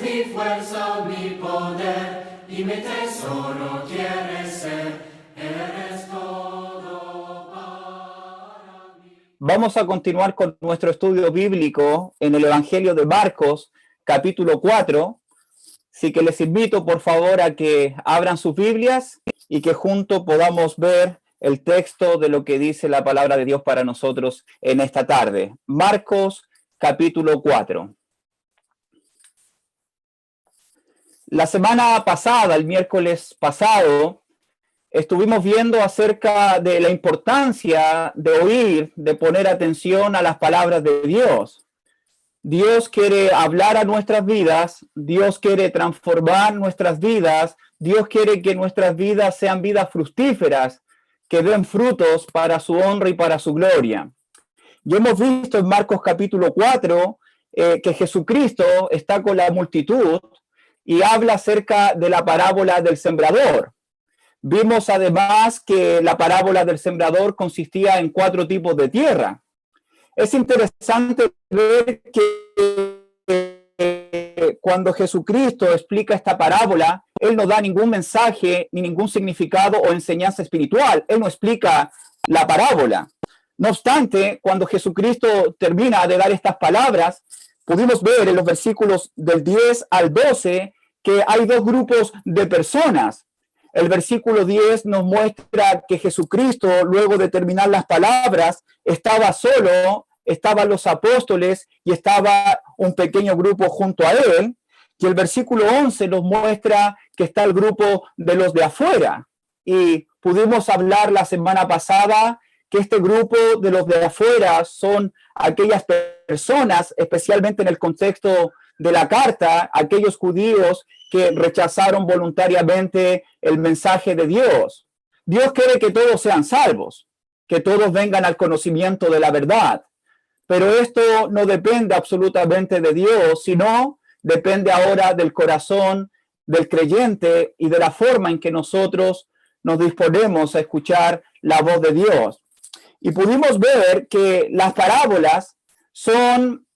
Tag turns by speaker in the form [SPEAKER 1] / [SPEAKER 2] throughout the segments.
[SPEAKER 1] mi fuerza, mi poder, y mi tesoro quieres ser, eres todo para mí.
[SPEAKER 2] Vamos a continuar con nuestro estudio bíblico en el Evangelio de Marcos, capítulo 4. Así que les invito, por favor, a que abran sus Biblias y que juntos podamos ver el texto de lo que dice la palabra de Dios para nosotros en esta tarde. Marcos, capítulo 4. La semana pasada, el miércoles pasado, estuvimos viendo acerca de la importancia de oír, de poner atención a las palabras de Dios. Dios quiere hablar a nuestras vidas, Dios quiere transformar nuestras vidas, Dios quiere que nuestras vidas sean vidas fructíferas, que den frutos para su honra y para su gloria. Y hemos visto en Marcos capítulo 4 que Jesucristo está con la multitud y habla acerca de la parábola del sembrador. Vimos además que la parábola del sembrador consistía en 4 tipos de tierra. Es interesante ver que cuando Jesucristo explica esta parábola, Él no da ningún mensaje, ni ningún significado o enseñanza espiritual. Él no explica la parábola. No obstante, cuando Jesucristo termina de dar estas palabras, pudimos ver en los versículos del 10 al 12 que hay 2 grupos de personas. El versículo 10 nos muestra que Jesucristo, luego de terminar las palabras, estaba solo, estaban los apóstoles y estaba un pequeño grupo junto a él. Y el versículo 11 nos muestra que está el grupo de los de afuera. Y pudimos hablar la semana pasada que este grupo de los de afuera son aquellas personas, especialmente en el contexto de la carta, aquellos judíos que rechazaron voluntariamente el mensaje de Dios. Dios quiere que todos sean salvos, que todos vengan al conocimiento de la verdad. Pero esto no depende absolutamente de Dios, sino depende ahora del corazón del creyente y de la forma en que nosotros nos disponemos a escuchar la voz de Dios. Y pudimos ver que las parábolas son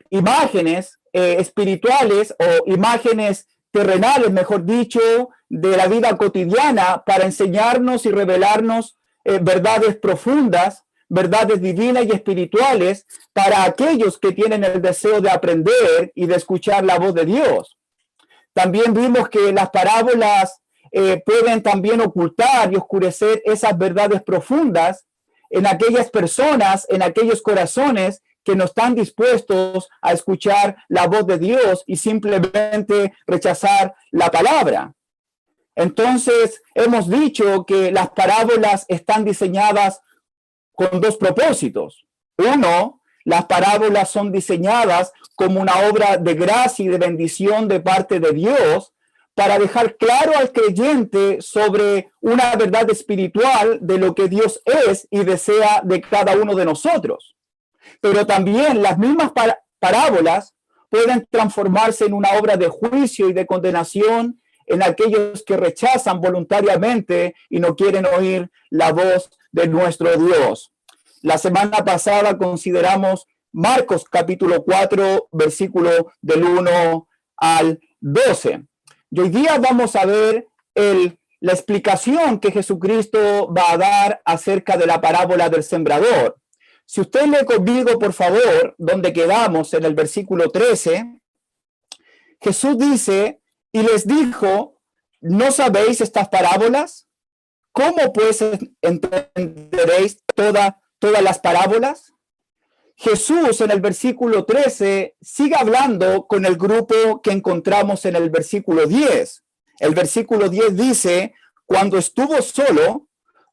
[SPEAKER 2] imágenes espirituales o imágenes terrenales, mejor dicho, de la vida cotidiana para enseñarnos y revelarnos verdades profundas, verdades divinas y espirituales para aquellos que tienen el deseo de aprender y de escuchar la voz de Dios. También vimos que las parábolas pueden también ocultar y oscurecer esas verdades profundas en aquellas personas, en aquellos corazones que no están dispuestos a escuchar la voz de Dios y simplemente rechazar la palabra. Entonces, hemos dicho que las parábolas están diseñadas con 2 propósitos. Uno, las parábolas son diseñadas como una obra de gracia y de bendición de parte de Dios para dejar claro al creyente sobre una verdad espiritual de lo que Dios es y desea de cada uno de nosotros. Pero también las mismas parábolas pueden transformarse en una obra de juicio y de condenación en aquellos que rechazan voluntariamente y no quieren oír la voz de nuestro Dios. La semana pasada consideramos Marcos capítulo 4, versículo del 1 al 12. Y hoy día vamos a ver la explicación que Jesucristo va a dar acerca de la parábola del sembrador. Si usted lee conmigo, por favor, donde quedamos en el versículo 13, Jesús dice, y les dijo, ¿no sabéis estas parábolas? ¿Cómo pues entenderéis todas las parábolas? Jesús en el versículo 13 sigue hablando con el grupo que encontramos en el versículo 10. El versículo 10 dice, cuando estuvo solo,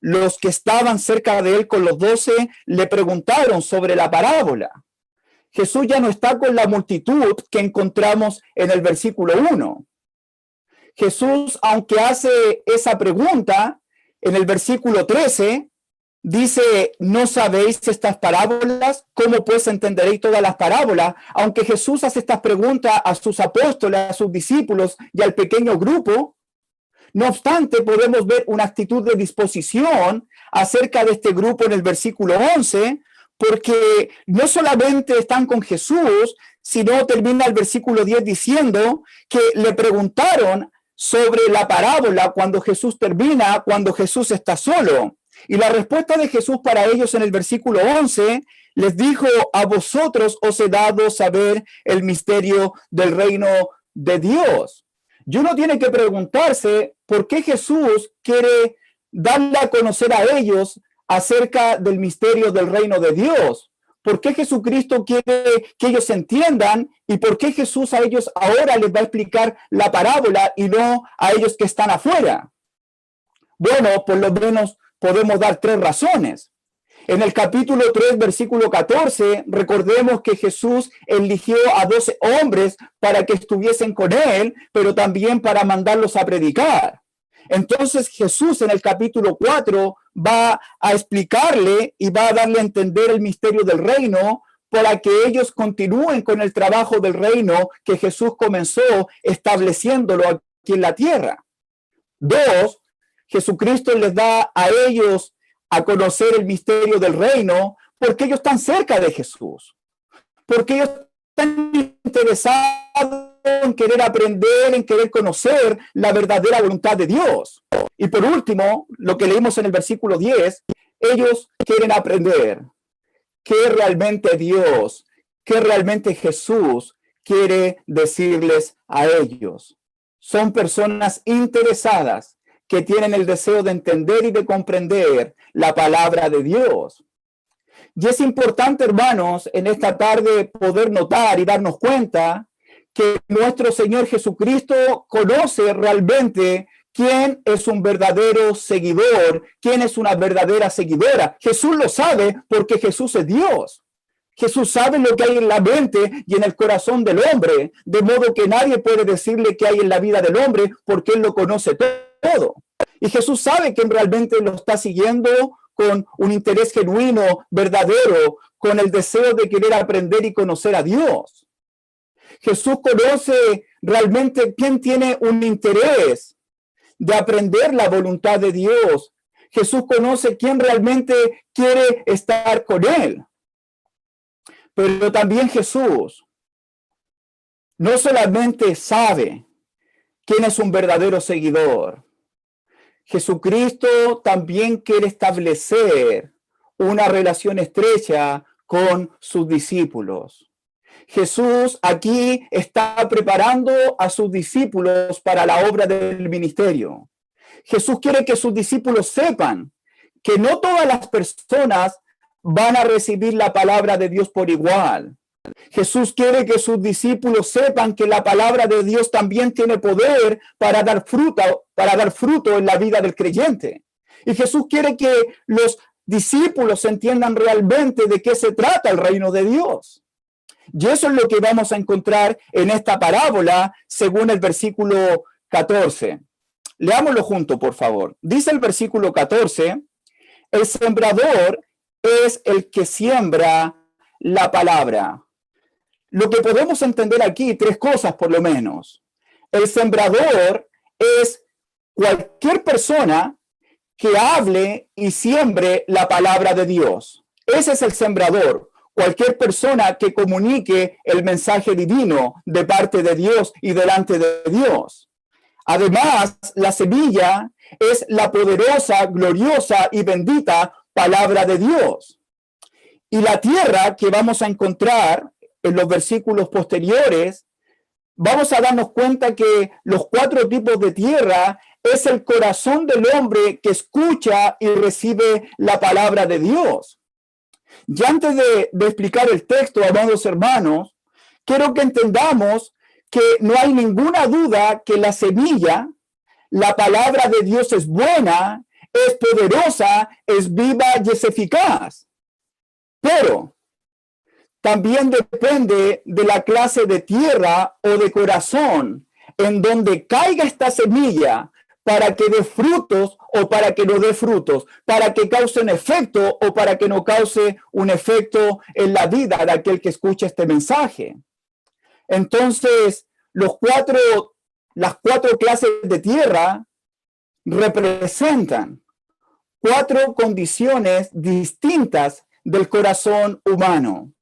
[SPEAKER 2] los que estaban cerca de él con los 12 le preguntaron sobre la parábola. Jesús ya no está con la multitud que encontramos en el versículo 1. Jesús, aunque hace esa pregunta, en el versículo 13, dice, ¿no sabéis estas parábolas? ¿Cómo pues entenderéis todas las parábolas? Aunque Jesús hace estas preguntas a sus apóstoles, a sus discípulos y al pequeño grupo, no obstante, podemos ver una actitud de disposición acerca de este grupo en el versículo 11, porque no solamente están con Jesús, sino termina el versículo 10 diciendo que le preguntaron sobre la parábola cuando Jesús termina, cuando Jesús está solo. Y la respuesta de Jesús para ellos en el versículo 11 les dijo: a vosotros os he dado saber el misterio del reino de Dios. Y uno tiene que preguntarse por qué Jesús quiere darle a conocer a ellos acerca del misterio del reino de Dios. ¿Por qué Jesucristo quiere que ellos entiendan? ¿Y por qué Jesús a ellos ahora les va a explicar la parábola y no a ellos que están afuera? Bueno, por lo menos podemos dar 3 razones. En el capítulo 3, versículo 14, recordemos que Jesús eligió a 12 hombres para que estuviesen con él, pero también para mandarlos a predicar. Entonces Jesús en el capítulo 4 va a explicarle y va a darle a entender el misterio del reino para que ellos continúen con el trabajo del reino que Jesús comenzó estableciéndolo aquí en la tierra. 2, Jesucristo les da a ellos a conocer el misterio del reino porque ellos están cerca de Jesús, porque ellos están interesados en querer aprender, en querer conocer la verdadera voluntad de Dios. Y por último, lo que leímos en el versículo 10, ellos quieren aprender qué realmente Dios, qué realmente Jesús quiere decirles a ellos. Son personas interesadas que tienen el deseo de entender y de comprender la palabra de Dios. Y es importante, hermanos, en esta tarde poder notar y darnos cuenta que nuestro Señor Jesucristo conoce realmente quién es un verdadero seguidor, quién es una verdadera seguidora. Jesús lo sabe porque Jesús es Dios. Jesús sabe lo que hay en la mente y en el corazón del hombre, de modo que nadie puede decirle qué hay en la vida del hombre porque Él lo conoce todo. Y Jesús sabe quién realmente lo está siguiendo con un interés genuino, verdadero, con el deseo de querer aprender y conocer a Dios. Jesús conoce realmente quién tiene un interés de aprender la voluntad de Dios. Jesús conoce quién realmente quiere estar con Él. Pero también Jesús no solamente sabe quién es un verdadero seguidor. Jesucristo también quiere establecer una relación estrecha con sus discípulos. Jesús aquí está preparando a sus discípulos para la obra del ministerio. Jesús quiere que sus discípulos sepan que no todas las personas van a recibir la palabra de Dios por igual. Jesús quiere que sus discípulos sepan que la palabra de Dios también tiene poder para dar fruto en la vida del creyente. Y Jesús quiere que los discípulos entiendan realmente de qué se trata el reino de Dios. Y eso es lo que vamos a encontrar en esta parábola según el versículo 14. Leámoslo junto, por favor. Dice el versículo 14, el sembrador es el que siembra la palabra. Lo que podemos entender aquí, 3 cosas por lo menos. El sembrador es cualquier persona que hable y siembre la palabra de Dios. Ese es el sembrador. Cualquier persona que comunique el mensaje divino de parte de Dios y delante de Dios. Además, la semilla es la poderosa, gloriosa y bendita palabra de Dios. Y la tierra que vamos a encontrar en los versículos posteriores, vamos a darnos cuenta que los 4 tipos de tierra es el corazón del hombre que escucha y recibe la palabra de Dios. Y antes de explicar el texto, amados hermanos, quiero que entendamos que no hay ninguna duda que la semilla, la palabra de Dios es buena, es poderosa, es viva y es eficaz. Pero también depende de la clase de tierra o de corazón en donde caiga esta semilla para que dé frutos o para que no dé frutos, para que cause un efecto o para que no cause un efecto en la vida de aquel que escucha este mensaje. Entonces, las 4 clases de tierra representan 4 condiciones distintas del corazón humano.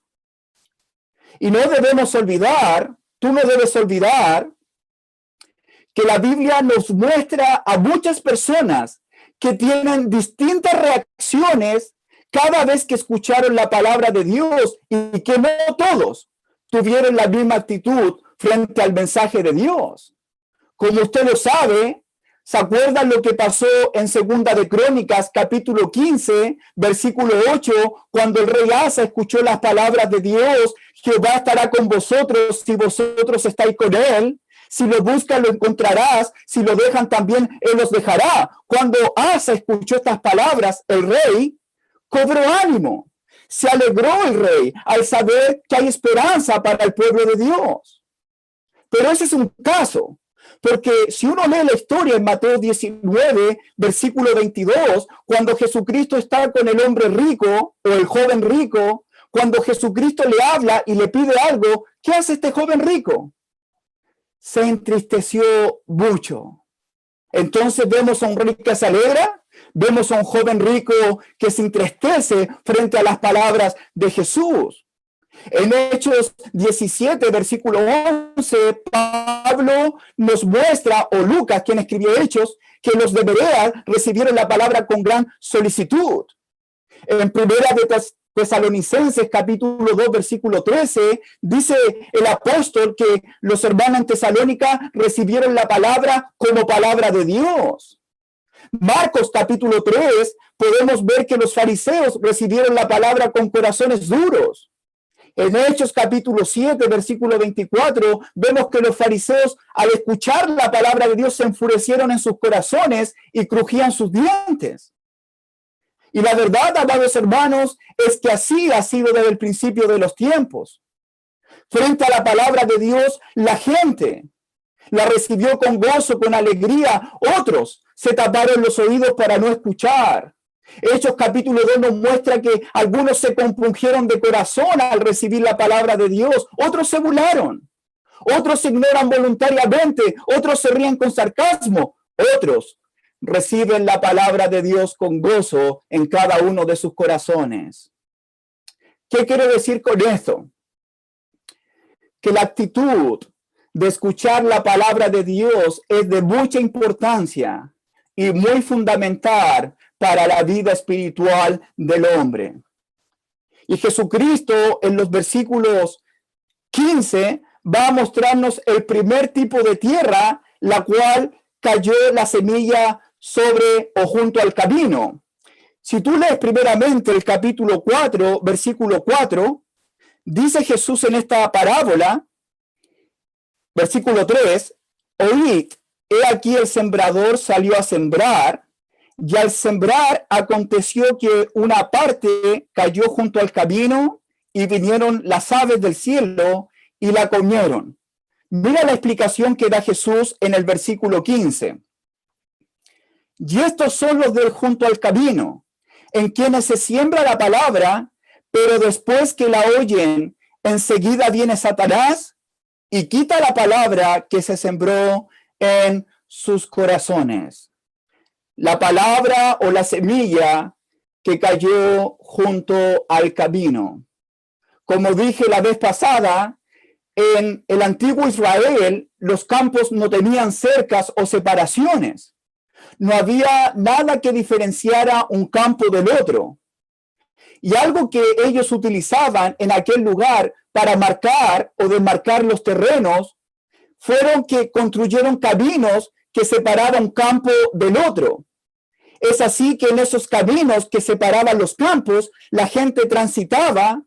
[SPEAKER 2] Y no debemos olvidar, tú no debes olvidar, que la Biblia nos muestra a muchas personas que tienen distintas reacciones cada vez que escucharon la palabra de Dios y que no todos tuvieron la misma actitud frente al mensaje de Dios. Como usted lo sabe, ¿se acuerdan lo que pasó en Segunda de Crónicas, capítulo 15, versículo 8, cuando el rey Asa escuchó las palabras de Dios? Jehová estará con vosotros si vosotros estáis con él. Si lo buscan, lo encontrarás. Si lo dejan, también él los dejará. Cuando Asa escuchó estas palabras, el rey cobró ánimo. Se alegró el rey al saber que hay esperanza para el pueblo de Dios. Pero ese es un caso. Porque si uno lee la historia en Mateo 19, versículo 22, cuando Jesucristo está con el hombre rico o el joven rico, cuando Jesucristo le habla y le pide algo, ¿qué hace este joven rico? Se entristeció mucho. Entonces vemos a un rey que se alegra, vemos a un joven rico que se entristece frente a las palabras de Jesús. En Hechos 17, versículo 11, Pablo nos muestra, o Lucas, quien escribió Hechos, que los de Berea recibieron la palabra con gran solicitud. En Primera de Tesalonicenses, capítulo 2, versículo 13, dice el apóstol que los hermanos en Tesalónica recibieron la palabra como palabra de Dios. Marcos, capítulo 3, podemos ver que los fariseos recibieron la palabra con corazones duros. En Hechos capítulo 7, versículo 24, vemos que los fariseos al escuchar la palabra de Dios se enfurecieron en sus corazones y crujían sus dientes. Y la verdad, amados hermanos, es que así ha sido desde el principio de los tiempos. Frente a la palabra de Dios, la gente la recibió con gozo, con alegría. Otros se taparon los oídos para no escuchar. Hechos capítulo 2 nos muestra que algunos se compungieron de corazón al recibir la palabra de Dios. Otros se burlaron. Otros se ignoran voluntariamente. Otros se ríen con sarcasmo. Otros reciben la palabra de Dios con gozo en cada uno de sus corazones. ¿Qué quiero decir con esto? Que la actitud de escuchar la palabra de Dios es de mucha importancia y muy fundamental para la vida espiritual del hombre. Y Jesucristo en los versículos 15 va a mostrarnos el primer tipo de tierra, la cual cayó la semilla sobre o junto al camino. Si tú lees primeramente el capítulo 4, versículo 4, dice Jesús en esta parábola, versículo 3, oíd, he aquí el sembrador salió a sembrar, y al sembrar aconteció que una parte cayó junto al camino y vinieron las aves del cielo y la comieron. Mira la explicación que da Jesús en el versículo 15. Y estos son los del junto al camino, en quienes se siembra la palabra, pero después que la oyen, enseguida viene Satanás y quita la palabra que se sembró en sus corazones. La palabra o la semilla que cayó junto al camino. Como dije la vez pasada, en el antiguo Israel, los campos no tenían cercas o separaciones. No había nada que diferenciara un campo del otro. Y algo que ellos utilizaban en aquel lugar para marcar o demarcar los terrenos, fueron que construyeron caminos que separaban un campo del otro. Es así que en esos caminos que separaban los campos, la gente transitaban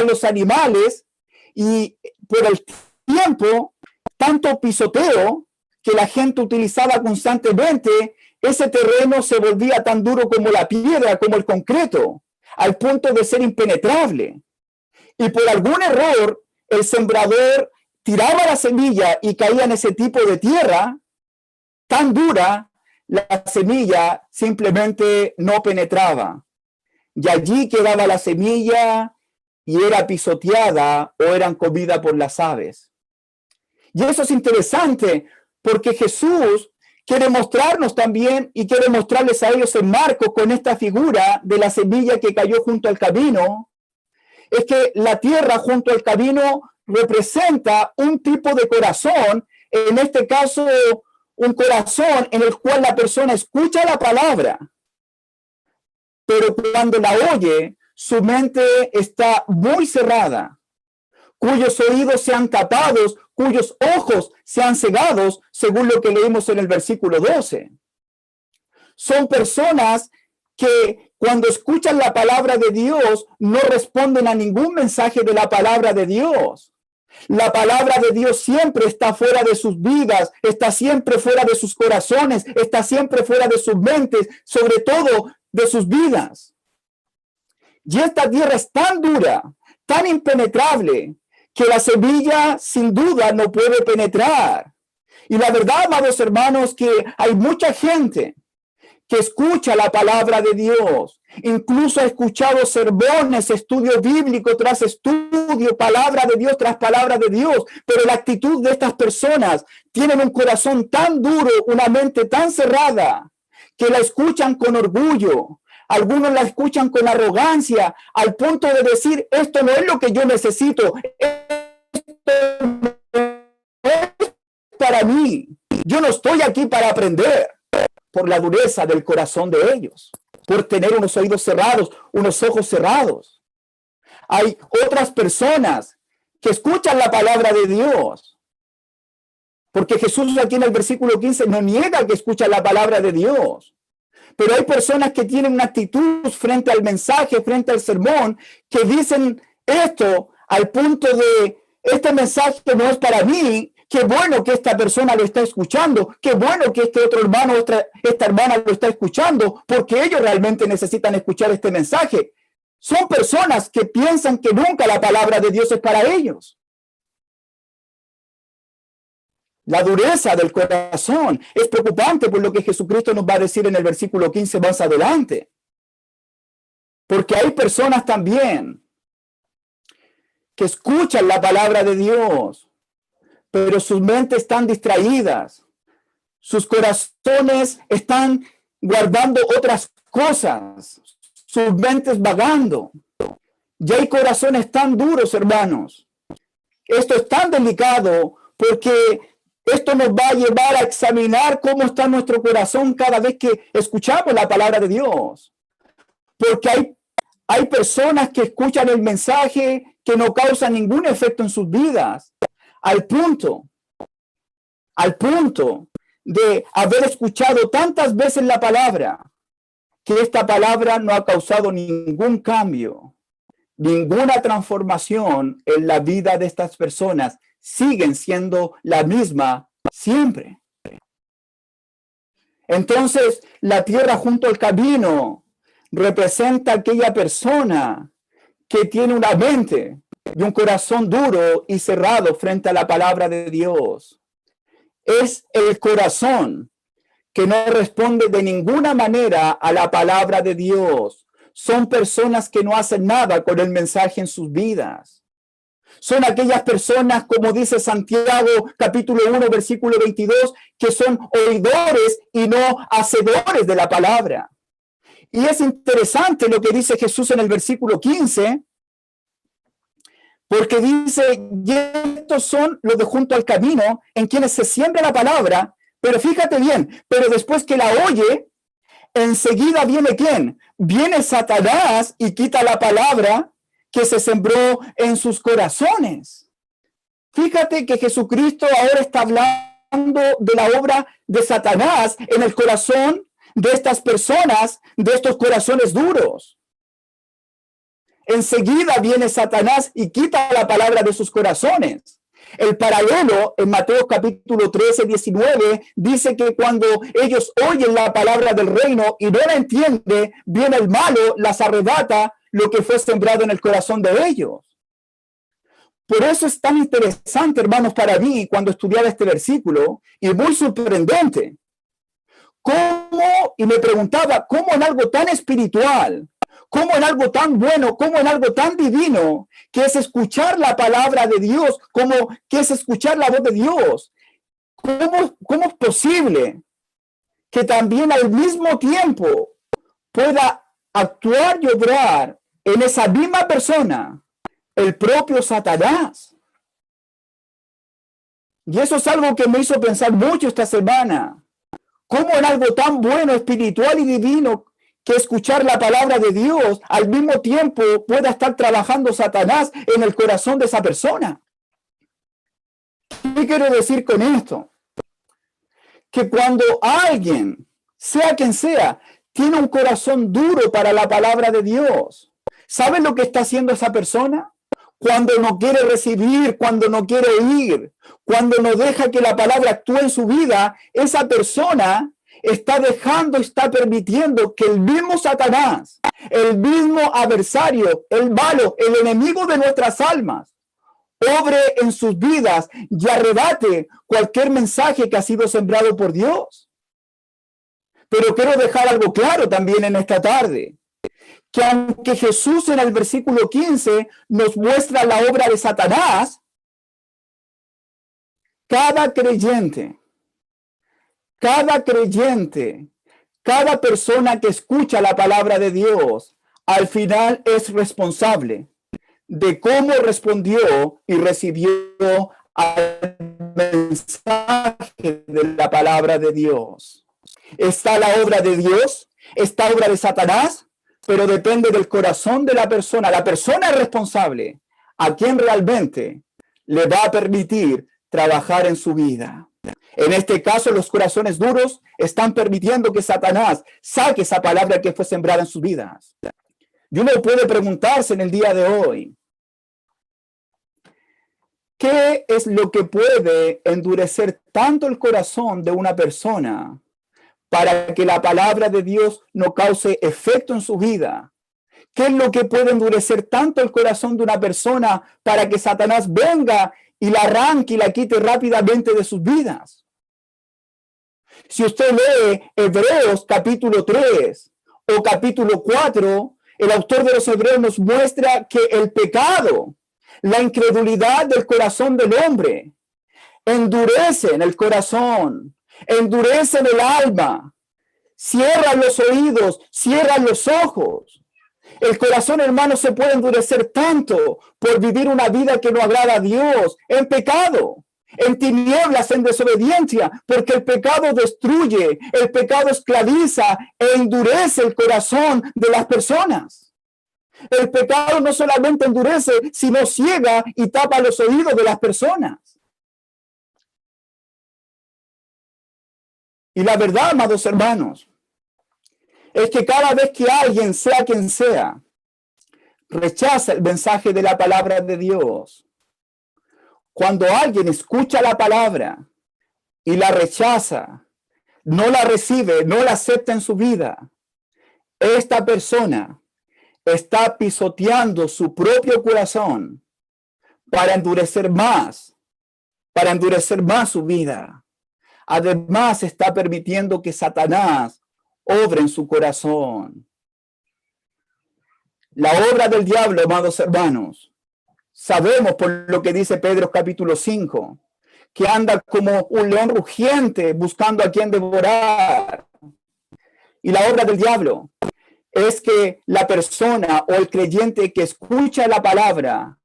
[SPEAKER 2] los animales, y por el tiempo, tanto pisoteo que la gente utilizaba constantemente, ese terreno se volvía tan duro como la piedra, como el concreto, al punto de ser impenetrable. Y por algún error, el sembrador tiraba la semilla y caía en ese tipo de tierra tan dura, la semilla simplemente no penetraba. Y allí quedaba la semilla y era pisoteada o eran comida por las aves. Y eso es interesante porque Jesús quiere mostrarnos también y quiere mostrarles a ellos en Marcos con esta figura de la semilla que cayó junto al camino, es que la tierra junto al camino representa un tipo de corazón, en este caso un corazón en el cual la persona escucha la palabra, pero cuando la oye, su mente está muy cerrada, cuyos oídos sean tapados, cuyos ojos sean cegados, según lo que leímos en el versículo 12. Son personas que cuando escuchan la palabra de Dios no responden a ningún mensaje de la palabra de Dios. La palabra de Dios siempre está fuera de sus vidas, está siempre fuera de sus corazones, está siempre fuera de sus mentes, sobre todo de sus vidas. Y esta tierra es tan dura, tan impenetrable, que la semilla sin duda no puede penetrar. Y la verdad, amados hermanos, que hay mucha gente que escucha la palabra de Dios, incluso ha escuchado sermones, estudio bíblico tras estudio, palabra de Dios tras palabra de Dios, pero la actitud de estas personas tienen un corazón tan duro, una mente tan cerrada, que la escuchan con orgullo. Algunos la escuchan con arrogancia, al punto de decir, esto no es lo que yo necesito, esto no es para mí, yo no estoy aquí para aprender. Por la dureza del corazón de ellos, por tener unos oídos cerrados, unos ojos cerrados. Hay otras personas que escuchan la palabra de Dios, porque Jesús aquí en el versículo 15 no niega que escuchan la palabra de Dios, pero hay personas que tienen una actitud frente al mensaje, frente al sermón, que dicen esto al punto de, este mensaje no es para mí. Qué bueno que esta persona lo está escuchando. Qué bueno que este otro hermano, esta hermana lo está escuchando, porque ellos realmente necesitan escuchar este mensaje. Son personas que piensan que nunca la palabra de Dios es para ellos. La dureza del corazón es preocupante por lo que Jesucristo nos va a decir en el versículo 15 más adelante. Porque hay personas también que escuchan la palabra de Dios, pero sus mentes están distraídas, sus corazones están guardando otras cosas, sus mentes vagando. Y hay corazones tan duros, hermanos. Esto es tan delicado porque esto nos va a llevar a examinar cómo está nuestro corazón cada vez que escuchamos la palabra de Dios. Porque hay personas que escuchan el mensaje que no causa ningún efecto en sus vidas. Al punto de haber escuchado tantas veces la palabra, que esta palabra no ha causado ningún cambio, ninguna transformación en la vida de estas personas, siguen siendo la misma siempre. Entonces, la tierra junto al camino representa a aquella persona que tiene una mente y un corazón duro y cerrado frente a la palabra de Dios. Es el corazón que no responde de ninguna manera a la palabra de Dios. Son personas que no hacen nada con el mensaje en sus vidas. Son aquellas personas, como dice Santiago, capítulo 1, versículo 22, que son oidores y no hacedores de la palabra. Y es interesante lo que dice Jesús en el versículo 15, porque dice, y estos son los de junto al camino, en quienes se siembra la palabra, pero fíjate bien, pero después que la oye, enseguida viene ¿quién? Viene Satanás y quita la palabra que se sembró en sus corazones. Fíjate que Jesucristo ahora está hablando de la obra de Satanás en el corazón de estas personas, de estos corazones duros. Enseguida viene Satanás y quita la palabra de sus corazones. El paralelo en Mateo capítulo 13, 19 dice que cuando ellos oyen la palabra del reino y no la entienden, viene el malo, las arrebata lo que fue sembrado en el corazón de ellos. Por eso es tan interesante, hermanos, para mí cuando estudiaba este versículo, y muy sorprendente, cómo, y me preguntaba, cómo en algo tan espiritual, cómo en algo tan bueno, cómo en algo tan divino, que es escuchar la palabra de Dios, como que es escuchar la voz de Dios, ¿cómo es posible que también al mismo tiempo pueda actuar y obrar en esa misma persona el propio Satanás. Y eso es algo que me hizo pensar mucho esta semana. ¿Cómo en algo tan bueno, espiritual y divino que escuchar la palabra de Dios, al mismo tiempo pueda estar trabajando Satanás en el corazón de esa persona? ¿Qué quiero decir con esto? Que cuando alguien, sea quien sea, tiene un corazón duro para la palabra de Dios, ¿saben lo que está haciendo esa persona? Cuando no quiere recibir, cuando no quiere oír, cuando no deja que la palabra actúe en su vida, esa persona está dejando, está permitiendo que el mismo Satanás, el mismo adversario, el malo, el enemigo de nuestras almas, obre en sus vidas y arrebate cualquier mensaje que ha sido sembrado por Dios. Pero quiero dejar algo claro también en esta tarde, que aunque Jesús en el versículo 15 nos muestra la obra de Satanás, cada creyente, cada persona que escucha la palabra de Dios, al final es responsable de cómo respondió y recibió al mensaje de la palabra de Dios. Está la obra de Dios, está obra de Satanás, pero depende del corazón de la persona. La persona es responsable a quien realmente le va a permitir trabajar en su vida. En este caso, los corazones duros están permitiendo que Satanás saque esa palabra que fue sembrada en sus vidas. Y uno puede preguntarse en el día de hoy, ¿qué es lo que puede endurecer tanto el corazón de una persona para que la palabra de Dios no cause efecto en su vida? ¿Qué es lo que puede endurecer tanto el corazón de una persona para que Satanás venga y la arranque y la quite rápidamente de sus vidas? Si usted lee Hebreos capítulo 3 o capítulo 4, el autor de los Hebreos nos muestra que el pecado, la incredulidad del corazón del hombre, endurece en el corazón, endurece en el alma, cierran los oídos, cierran los ojos. El corazón, hermano, se puede endurecer tanto por vivir una vida que no agrada a Dios, en pecado, en tinieblas, en desobediencia, porque el pecado destruye, el pecado esclaviza e endurece el corazón de las personas. El pecado no solamente endurece, sino ciega y tapa los oídos de las personas. Y la verdad, amados hermanos, es que cada vez que alguien, sea quien sea, rechaza el mensaje de la palabra de Dios, cuando alguien escucha la palabra y la rechaza, no la recibe, no la acepta en su vida, esta persona está pisoteando su propio corazón para endurecer más su vida. Además, está permitiendo que Satanás obre en su corazón. La obra del diablo, amados hermanos, sabemos por lo que dice Pedro capítulo 5, que anda como un león rugiente buscando a quien devorar. Y la obra del diablo es que la persona o el creyente que escucha la palabra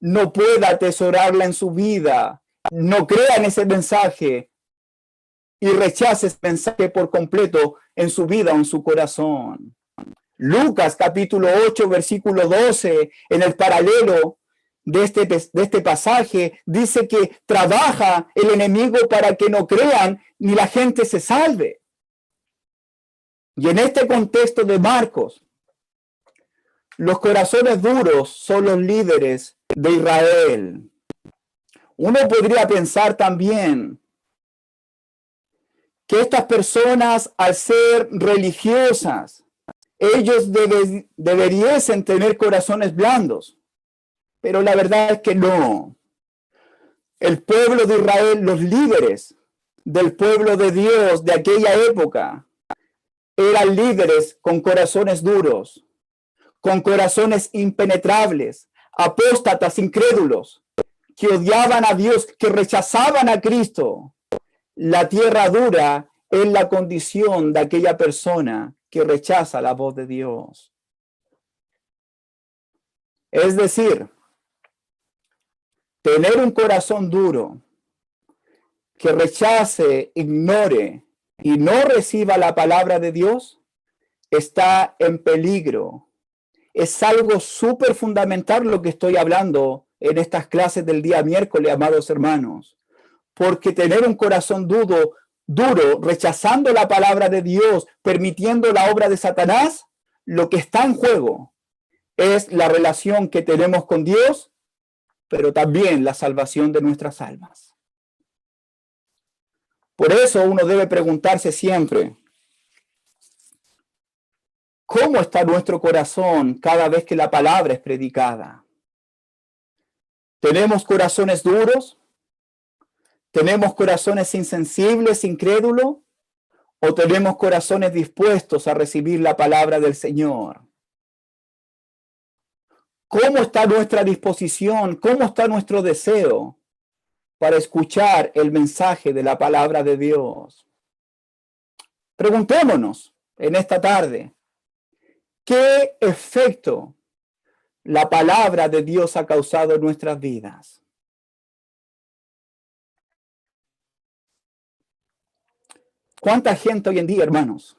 [SPEAKER 2] no pueda atesorarla en su vida, no crea en ese mensaje y rechace ese mensaje por completo en su vida o en su corazón. Lucas capítulo 8, versículo 12, en el paralelo de este pasaje, dice que trabaja el enemigo para que no crean ni la gente se salve. Y en este contexto de Marcos, los corazones duros son los líderes de Israel. Uno podría pensar también que estas personas, al ser religiosas, ellos deberían tener corazones blandos, pero la verdad es que no. El pueblo de Israel, los líderes del pueblo de Dios de aquella época, eran líderes con corazones duros, con corazones impenetrables, apóstatas, incrédulos, que odiaban a Dios, que rechazaban a Cristo. La tierra dura es la condición de aquella persona que rechaza la voz de Dios. Es decir, Tener un corazón duro que rechace, ignore y no reciba la palabra de Dios está en peligro. Es algo súper fundamental lo que estoy hablando en estas clases del día miércoles, amados hermanos, porque tener un corazón duro, rechazando la palabra de Dios, permitiendo la obra de Satanás, lo que está en juego es la relación que tenemos con Dios, pero también la salvación de nuestras almas. Por eso uno debe preguntarse siempre, ¿cómo está nuestro corazón cada vez que la palabra es predicada? ¿Tenemos corazones duros? ¿Tenemos corazones insensibles, incrédulos? ¿O tenemos corazones dispuestos a recibir la palabra del Señor? ¿Cómo está nuestra disposición? ¿Cómo está nuestro deseo para escuchar el mensaje de la palabra de Dios? Preguntémonos en esta tarde, ¿qué efecto la palabra de Dios ha causado en nuestras vidas? ¿Cuánta gente hoy en día, hermanos,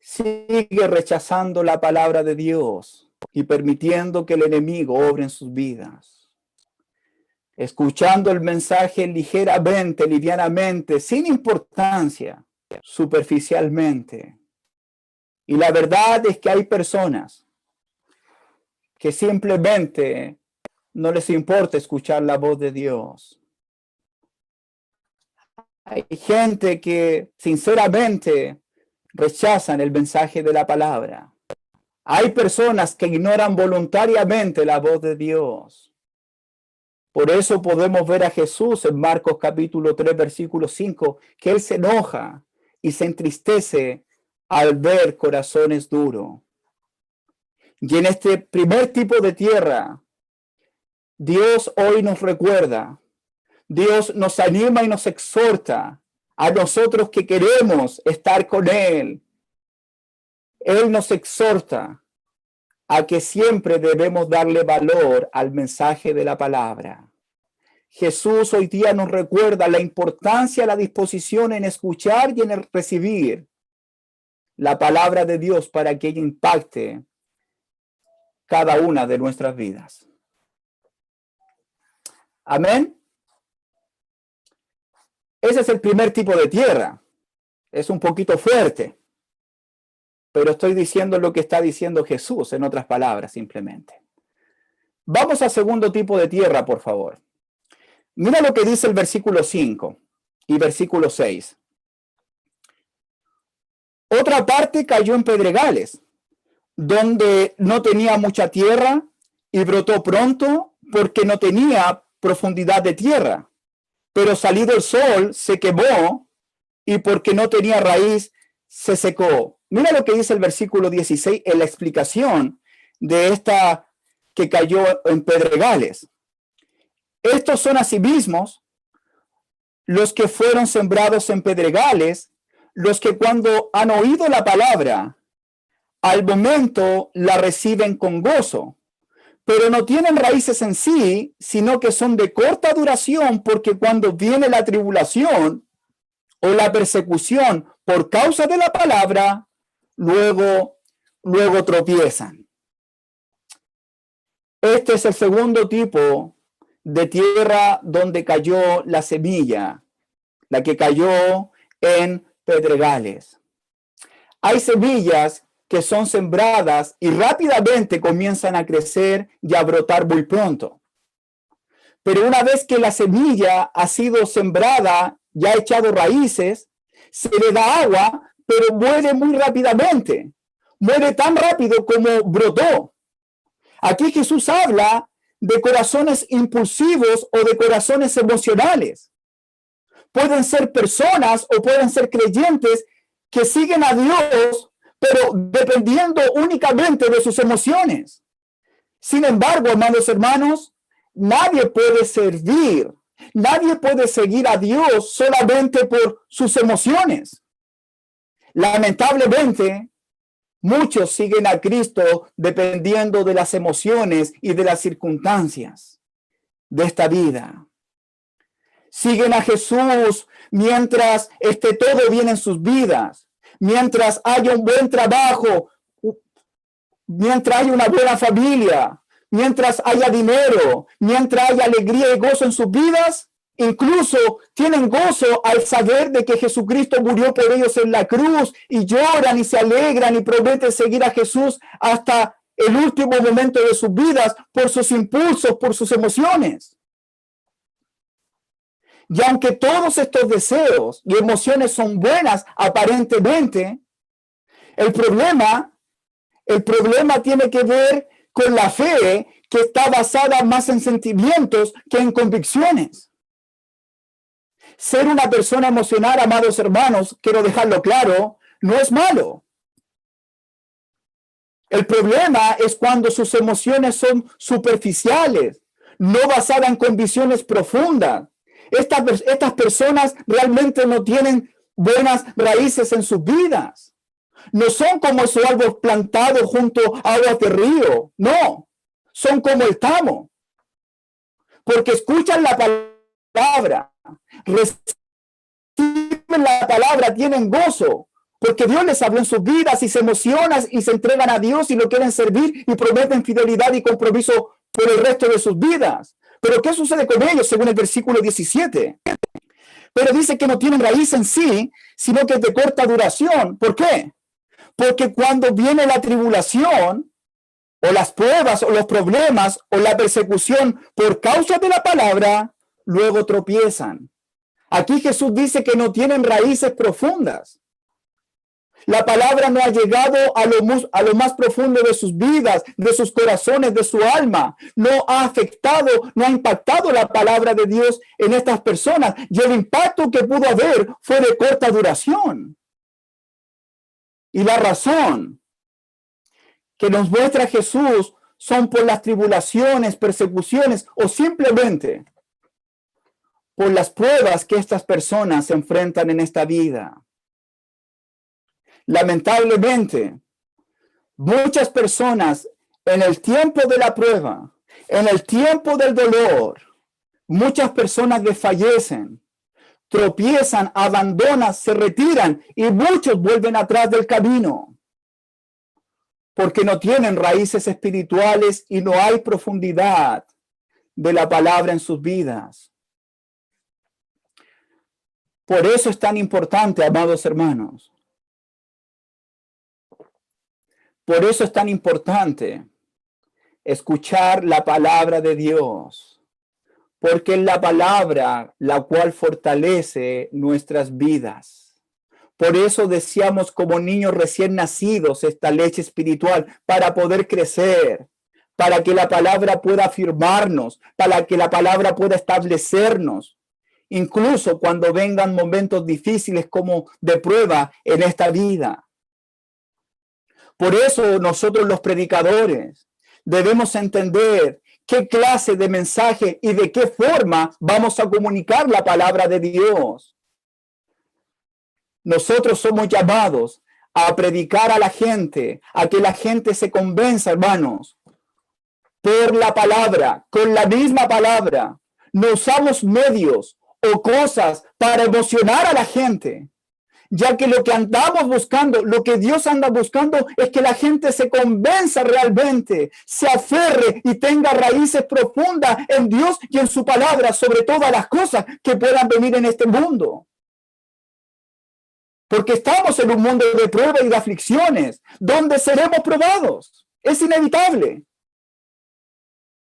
[SPEAKER 2] sigue rechazando la palabra de Dios y permitiendo que el enemigo obre en sus vidas? Escuchando el mensaje ligeramente, livianamente, sin importancia, superficialmente. Y la verdad es que hay personas que simplemente no les importa escuchar la voz de Dios. Hay gente que sinceramente rechazan el mensaje de la palabra. Hay personas que ignoran voluntariamente la voz de Dios. Por eso podemos ver a Jesús en Marcos capítulo 3, versículo 5, que Él se enoja y se entristece al ver corazones duros. Y en este primer tipo de tierra, Dios hoy nos recuerda, Dios nos anima y nos exhorta a nosotros que queremos estar con Él. Él nos exhorta a que siempre debemos darle valor al mensaje de la palabra. Jesús hoy día nos recuerda la importancia, la disposición en escuchar y en recibir la palabra de Dios para que ella impacte cada una de nuestras vidas. Amén. Ese es el primer tipo de tierra. Es un poquito fuerte, pero estoy diciendo lo que está diciendo Jesús, en otras palabras, simplemente. Vamos al segundo tipo de tierra, por favor. Mira lo que dice el versículo 5 y versículo 6. Otra parte cayó en pedregales, donde no tenía mucha tierra y brotó pronto porque no tenía profundidad de tierra. Pero salido el sol se quemó y porque no tenía raíz se secó. Mira lo que dice el versículo 16 en la explicación de esta que cayó en pedregales. Estos son asimismo los que fueron sembrados en pedregales, los que cuando han oído la palabra, al momento la reciben con gozo, pero no tienen raíces en sí, sino que son de corta duración, porque cuando viene la tribulación o la persecución por causa de la palabra, luego tropiezan. Este es el segundo tipo de tierra donde cayó la semilla, la que cayó en pedregales. Hay semillas que son sembradas y rápidamente comienzan a crecer y a brotar muy pronto. Pero una vez que la semilla ha sido sembrada y ha echado raíces, se le da agua, pero muere muy rápidamente. Muere tan rápido como brotó. Aquí Jesús habla de corazones impulsivos o de corazones emocionales. Pueden ser personas o pueden ser creyentes que siguen a Dios, pero dependiendo únicamente de sus emociones. Sin embargo, amados hermanos, nadie puede servir, nadie puede seguir a Dios solamente por sus emociones. Lamentablemente, muchos siguen a Cristo dependiendo de las emociones y de las circunstancias. de esta vida. Siguen a Jesús mientras esté todo bien en sus vidas, mientras haya un buen trabajo, mientras haya una buena familia, mientras haya dinero, mientras haya alegría y gozo en sus vidas. Incluso tienen gozo al saber de que Jesucristo murió por ellos en la cruz, y lloran y se alegran y prometen seguir a Jesús hasta el último momento de sus vidas por sus impulsos, por sus emociones. Y aunque todos estos deseos y emociones son buenas aparentemente, el problema tiene que ver con la fe, que está basada más en sentimientos que en convicciones. Ser una persona emocional, amados hermanos, quiero dejarlo claro, no es malo. El problema es cuando sus emociones son superficiales, no basadas en convicciones profundas. Estas personas realmente no tienen buenas raíces en sus vidas. No son como esos árboles plantados junto a aguas de río. No, son como el tamo. Porque escuchan la palabra, reciben la palabra, tienen gozo. Porque Dios les habló en sus vidas y se emocionan y se entregan a Dios y lo quieren servir y prometen fidelidad y compromiso por el resto de sus vidas. Pero ¿qué sucede con ellos según el versículo 17? Pero dice que no tienen raíz en sí, sino que es de corta duración. ¿Por qué? Porque cuando viene la tribulación, o las pruebas, o los problemas, o la persecución por causa de la palabra, luego tropiezan. Aquí Jesús dice que no tienen raíces profundas. La palabra no ha llegado a lo más profundo de sus vidas, de sus corazones, de su alma. No ha afectado, no ha impactado la palabra de Dios en estas personas. Y el impacto que pudo haber fue de corta duración. Y la razón que nos muestra Jesús son por las tribulaciones, persecuciones o simplemente por las pruebas que estas personas se enfrentan en esta vida. Lamentablemente, muchas personas en el tiempo de la prueba, en el tiempo del dolor, muchas personas desfallecen, tropiezan, abandonan, se retiran y muchos vuelven atrás del camino porque no tienen raíces espirituales y no hay profundidad de la palabra en sus vidas. Por eso es tan importante, amados hermanos. Por eso es tan importante escuchar la palabra de Dios, porque es la palabra la cual fortalece nuestras vidas. Por eso deseamos como niños recién nacidos esta leche espiritual para poder crecer, para que la palabra pueda afirmarnos, para que la palabra pueda establecernos, incluso cuando vengan momentos difíciles como de prueba en esta vida. Por eso nosotros los predicadores debemos entender qué clase de mensaje y de qué forma vamos a comunicar la palabra de Dios. Nosotros somos llamados a predicar a la gente, a que la gente se convenza, hermanos, por la palabra, con la misma palabra. No usamos medios o cosas para emocionar a la gente, ya que lo que andamos buscando, lo que Dios anda buscando es que la gente se convenza realmente, se aferre y tenga raíces profundas en Dios y en su palabra sobre todas las cosas que puedan venir en este mundo. Porque estamos en un mundo de pruebas y de aflicciones, donde seremos probados. Es inevitable.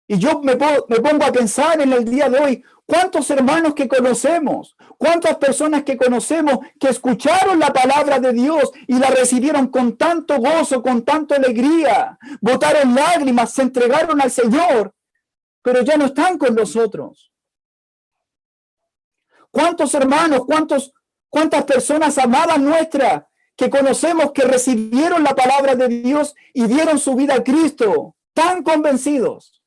[SPEAKER 2] Y yo me pongo a pensar en el día de hoy, ¿cuántos hermanos que conocemos? ¿Cuántas personas que conocemos que escucharon la palabra de Dios y la recibieron con tanto gozo, con tanta alegría? Botaron lágrimas, se entregaron al Señor, pero ya no están con nosotros. ¿Cuántos hermanos, cuántas personas amadas nuestras que conocemos que recibieron la palabra de Dios y dieron su vida a Cristo, tan convencidos,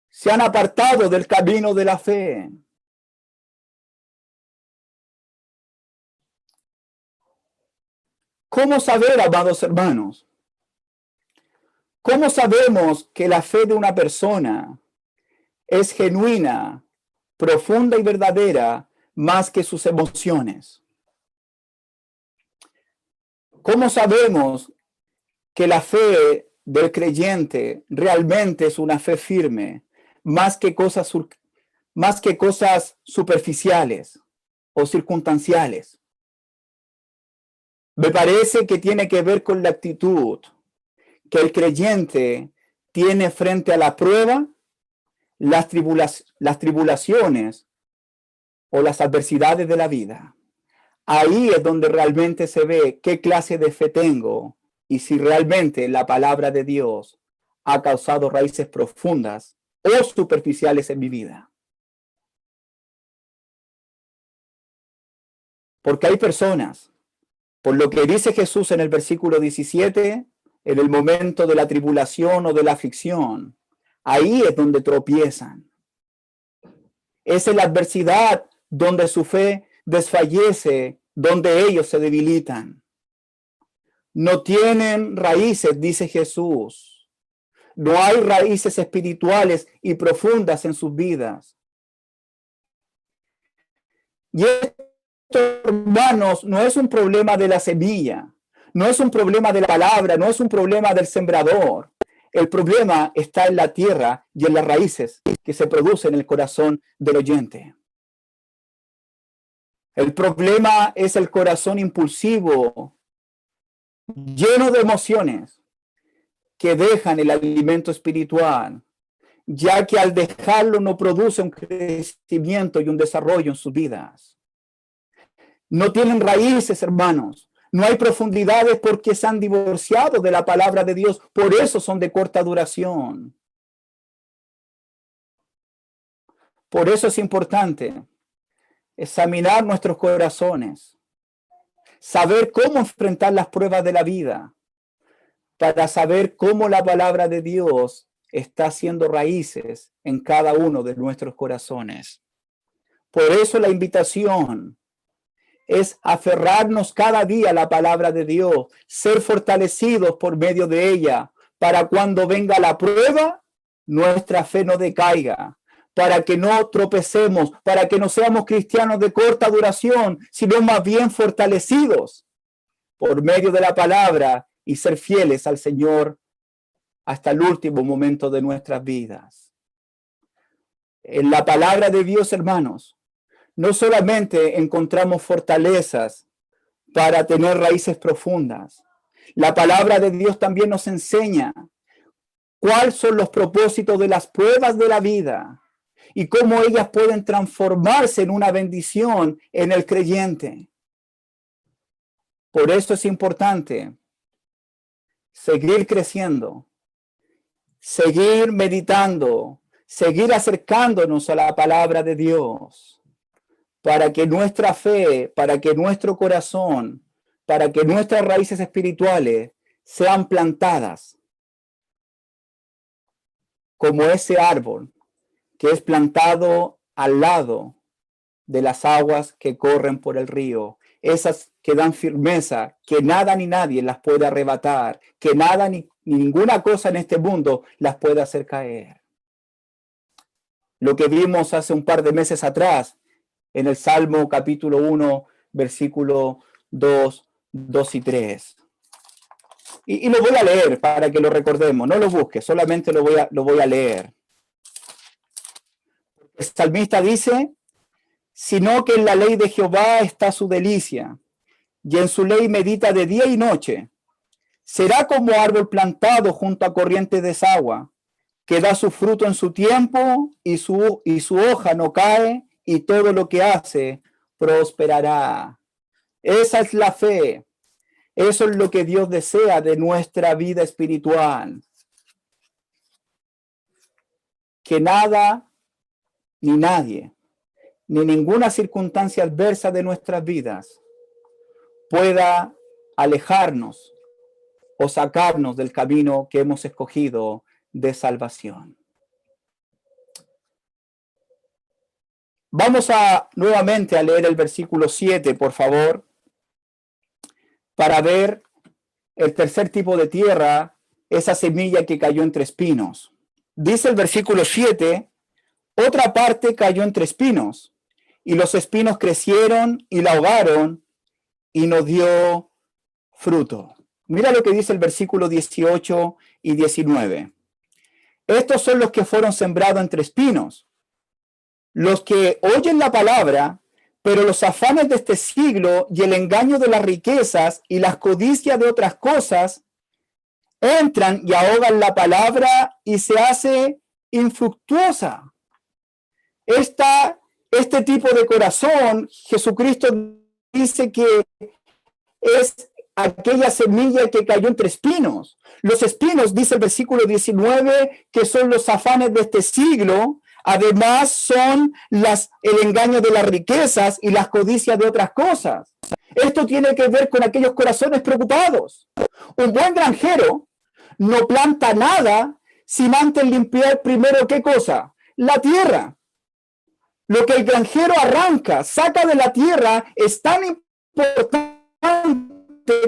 [SPEAKER 2] se han apartado del camino de la fe? ¿Cómo saber, amados hermanos? ¿Cómo sabemos que la fe de una persona es genuina, profunda y verdadera, más que sus emociones. ¿Cómo sabemos que la fe del creyente realmente es una fe firme, más que cosas superficiales o circunstanciales? Me parece que tiene que ver con la actitud que el creyente tiene frente a la prueba, las tribulaciones o las adversidades de la vida. Ahí es donde realmente se ve qué clase de fe tengo y si realmente la palabra de Dios ha causado raíces profundas o superficiales en mi vida. Porque hay personas, por lo que dice Jesús en el versículo 17, en el momento de la tribulación o de la aflicción, ahí es donde tropiezan. Es en la adversidad donde su fe desfallece, donde ellos se debilitan. No tienen raíces, dice Jesús. No hay raíces espirituales y profundas en sus vidas. Y esto, hermanos, no es un problema de la semilla, no es un problema de la palabra, no es un problema del sembrador. El problema está en la tierra y en las raíces que se producen en el corazón del oyente. El problema es el corazón impulsivo, lleno de emociones, que dejan el alimento espiritual, ya que al dejarlo no produce un crecimiento y un desarrollo en sus vidas. No tienen raíces, hermanos. No hay profundidades porque se han divorciado de la palabra de Dios. Por eso son de corta duración. Por eso es importante examinar nuestros corazones, saber cómo enfrentar las pruebas de la vida, para saber cómo la palabra de Dios está haciendo raíces en cada uno de nuestros corazones. Por eso la invitación es aferrarnos cada día a la palabra de Dios, ser fortalecidos por medio de ella, para cuando venga la prueba, nuestra fe no decaiga, para que no tropecemos, para que no seamos cristianos de corta duración, sino más bien fortalecidos por medio de la palabra y ser fieles al Señor hasta el último momento de nuestras vidas. En la palabra de Dios, hermanos, no solamente encontramos fortalezas para tener raíces profundas, la palabra de Dios también nos enseña cuáles son los propósitos de las pruebas de la vida y cómo ellas pueden transformarse en una bendición en el creyente. Por eso es importante seguir creciendo, seguir meditando, seguir acercándonos a la palabra de Dios, para que nuestra fe, para que nuestro corazón, para que nuestras raíces espirituales sean plantadas como ese árbol que es plantado al lado de las aguas que corren por el río, esas que dan firmeza, que nada ni nadie las puede arrebatar, que nada ni ninguna cosa en este mundo las puede hacer caer. Lo que vimos hace un par de meses atrás en el Salmo capítulo 1, versículo 2 y 3. Y lo voy a leer para que lo recordemos, no lo busques, solamente lo voy a leer. El salmista dice: sino que en la ley de Jehová está su delicia, y en su ley medita de día y noche. Será como árbol plantado junto a corrientes de agua, que da su fruto en su tiempo, y su hoja no cae, y todo lo que hace prosperará. Esa es la fe. Eso es lo que Dios desea de nuestra vida espiritual. Que nada ni nadie, ni ninguna circunstancia adversa de nuestras vidas pueda alejarnos o sacarnos del camino que hemos escogido de salvación. Vamos nuevamente a leer el versículo 7, por favor, para ver el tercer tipo de tierra, esa semilla que cayó entre espinos. Dice el versículo 7: Otra parte cayó entre espinos, y los espinos crecieron y la ahogaron, y no dio fruto. Mira lo que dice el versículo 18 y 19. Estos son los que fueron sembrados entre espinos, los que oyen la palabra, pero los afanes de este siglo y el engaño de las riquezas y las codicias de otras cosas entran y ahogan la palabra y se hace infructuosa. Este tipo de corazón, Jesucristo dice que es aquella semilla que cayó entre espinos. Los espinos, dice el versículo 19, que son los afanes de este siglo. Además son el engaño de las riquezas y las codicias de otras cosas. Esto tiene que ver con aquellos corazones preocupados. Un buen granjero no planta nada sin antes limpiar primero, ¿qué cosa? La tierra. Lo que el granjero arranca, saca de la tierra, es tan importante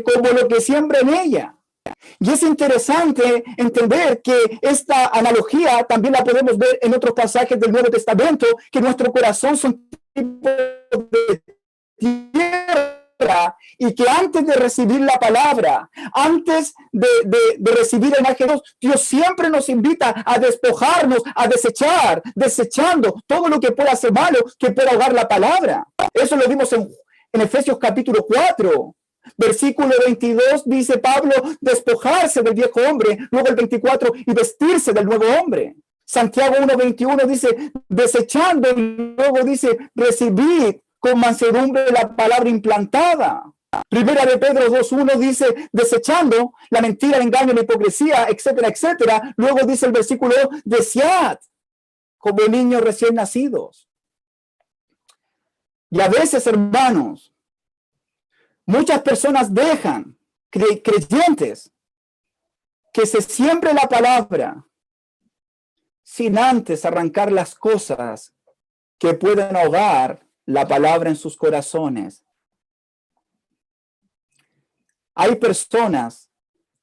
[SPEAKER 2] como lo que siembra en ella. Y es interesante entender que esta analogía también la podemos ver en otros pasajes del Nuevo Testamento, que nuestro corazón son tipos de tierra y que antes de recibir la palabra, antes de recibir el imagen de Dios siempre nos invita a despojarnos, a desechar, desechando todo lo que pueda ser malo, que pueda ahogar la palabra. Eso lo vimos en Efesios capítulo 4. Versículo 22 dice Pablo, despojarse del viejo hombre, luego el 24, y vestirse del nuevo hombre. Santiago 1:21 dice, desechando, y luego dice, recibid con mansedumbre la palabra implantada. Primera de Pedro 2:1 dice, desechando la mentira, el engaño, la hipocresía, etcétera, etcétera. Luego dice el versículo, desead como niños recién nacidos. Y a veces, hermanos, muchas personas dejan, creyentes, que se siembre la palabra sin antes arrancar las cosas que pueden ahogar la palabra en sus corazones. Hay personas,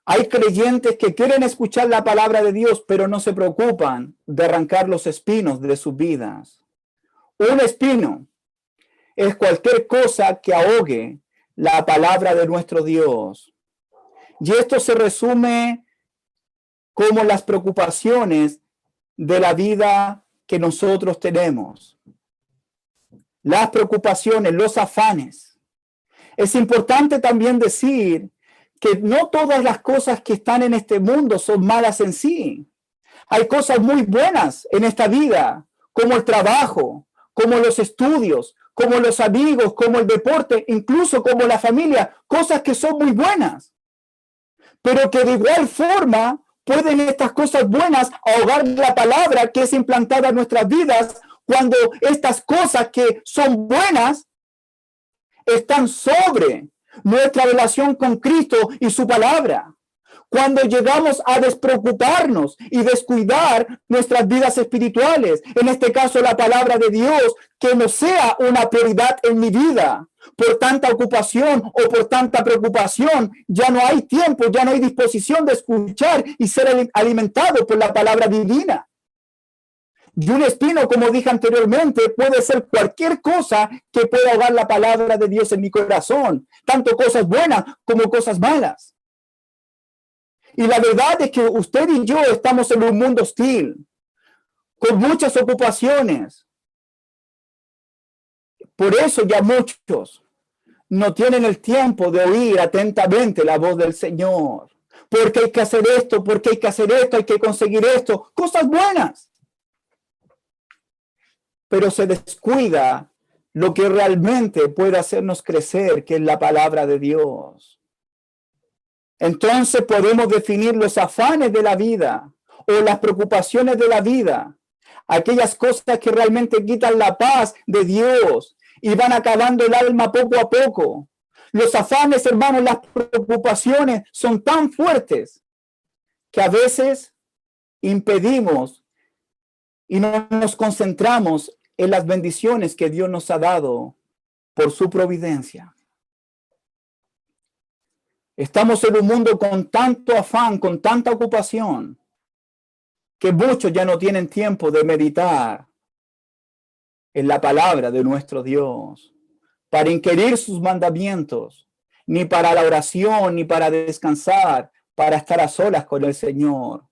[SPEAKER 2] hay creyentes que quieren escuchar la palabra de Dios, pero no se preocupan de arrancar los espinos de sus vidas. Un espino es cualquier cosa que ahogue la palabra de nuestro Dios. Y esto se resume como las preocupaciones de la vida que nosotros tenemos. Las preocupaciones, los afanes. Es importante también decir que no todas las cosas que están en este mundo son malas en sí. Hay cosas muy buenas en esta vida, como el trabajo, como los estudios, como los amigos, como el deporte, incluso como la familia, cosas que son muy buenas. Pero que de igual forma pueden estas cosas buenas ahogar la palabra que es implantada en nuestras vidas cuando estas cosas que son buenas están sobre nuestra relación con Cristo y su palabra. Cuando llegamos a despreocuparnos y descuidar nuestras vidas espirituales, en este caso la palabra de Dios, que no sea una prioridad en mi vida, por tanta ocupación o por tanta preocupación, ya no hay tiempo, ya no hay disposición de escuchar y ser alimentado por la palabra divina. Y un espino, como dije anteriormente, puede ser cualquier cosa que pueda ahogar la palabra de Dios en mi corazón, tanto cosas buenas como cosas malas. Y la verdad es que usted y yo estamos en un mundo hostil, con muchas ocupaciones. Por eso ya muchos no tienen el tiempo de oír atentamente la voz del Señor. Porque hay que hacer esto, porque hay que hacer esto, hay que conseguir esto. Cosas buenas. Pero se descuida lo que realmente puede hacernos crecer, que es la palabra de Dios. Entonces podemos definir los afanes de la vida o las preocupaciones de la vida, aquellas cosas que realmente quitan la paz de Dios y van acabando el alma poco a poco. Los afanes, hermanos, las preocupaciones son tan fuertes que a veces impedimos y no nos concentramos en las bendiciones que Dios nos ha dado por su providencia. Estamos en un mundo con tanto afán, con tanta ocupación, que muchos ya no tienen tiempo de meditar en la palabra de nuestro Dios, para inquirir sus mandamientos, ni para la oración, ni para descansar, para estar a solas con el Señor.